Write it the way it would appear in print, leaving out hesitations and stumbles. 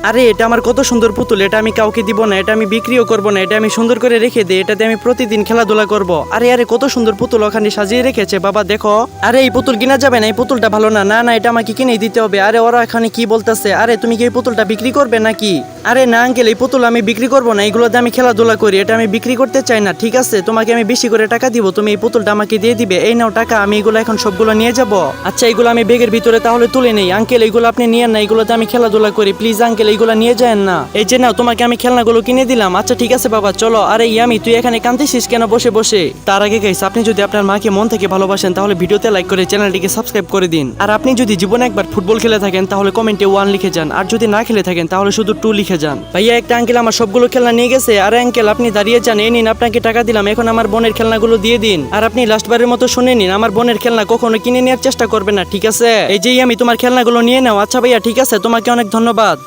আরে এটা আমার কত সুন্দর পুতুল, এটা আমি কাউকে দিব না, এটা আমি বিক্রিও করব না, এটা আমি সুন্দর করে রেখে দিই, এটাতে আমি প্রতিদিন খেলাধুলা করব। আরে আরে কত সুন্দর পুতুল ওখানে সাজিয়ে রেখেছে বাবা, দেখো। আরে এই পুতুল কিনা যাবে না, এই পুতুলটা ভালো না, না না এটা আমাকে কিনেই দিতে হবে। আরে ওরা এখানে কি বলতেছে, আরে তুমি কি এই পুতুলটা বিক্রি করবে নাকি? আরে না আঙ্কেল, এই পুতুল আমি বিক্রি করব না, এইগুলোতে আমি খেলাধুলা করি, এটা আমি বিক্রি করতে চাই না। ঠিক আছে, তোমাকে আমি বেশি করে টাকা দিব, তুমি এই পুতুলটা আমাকে দিয়ে দিবে। এই নাও টাকা, আমি এগুলো এখন সবগুলো নিয়ে যাব। আচ্ছা এগুলো আমি ব্যাগের ভিতরে তাহলে তুলে নেই। আঙ্কেল এইগুলো আপনি নিয়েন না, এগুলোতে আমি খেলাধুলা করি, প্লিজ আঙ্কেল এইগুলো নিয়ে যান না। এই যে নাও, তোমাকে আমি খেলনাগুলো কিনে দিলাম। আচ্ছা ঠিক আছে বাবা, চলো। আরে ইয়ামি, তুই এখানে কাঁদতেছিস কেন বসে বসে? তার আগে গাইস, আপনি যদি আপনার মাকে মন থেকে ভালোবাসেন তাহলে ভিডিওতে লাইক করে চ্যানেলটিকে সাবস্ক্রাইব করে দিন। আর আপনি যদি জীবনে একবার ফুটবল খেলে থাকেন তাহলে কমেন্টে 1 লিখে যান, আর যদি না খেলে থাকেন তাহলে শুধু 2 লিখে যান। ভাইয়া একটা আঙ্কেল আমার সবগুলো খেলনা নিয়ে গেছে। আরে আঙ্কেল আপনি দাঁড়িয়ে যান, এই নিন আপনাকে টাকা দিলাম, এখন আমার বোনের খেলনাগুলো দিয়ে দিন। আর আপনি লাস্টবারের মতো শুনে নিন, আমার বোনের খেলনা কখনো কিনে নেওয়ার চেষ্টা করবেন না, ঠিক আছে? এই যে আমি তোমার খেলনাগুলো নিয়ে নাও। আচ্ছা ভাইয়া ঠিক আছে, তোমাকে অনেক ধন্যবাদ।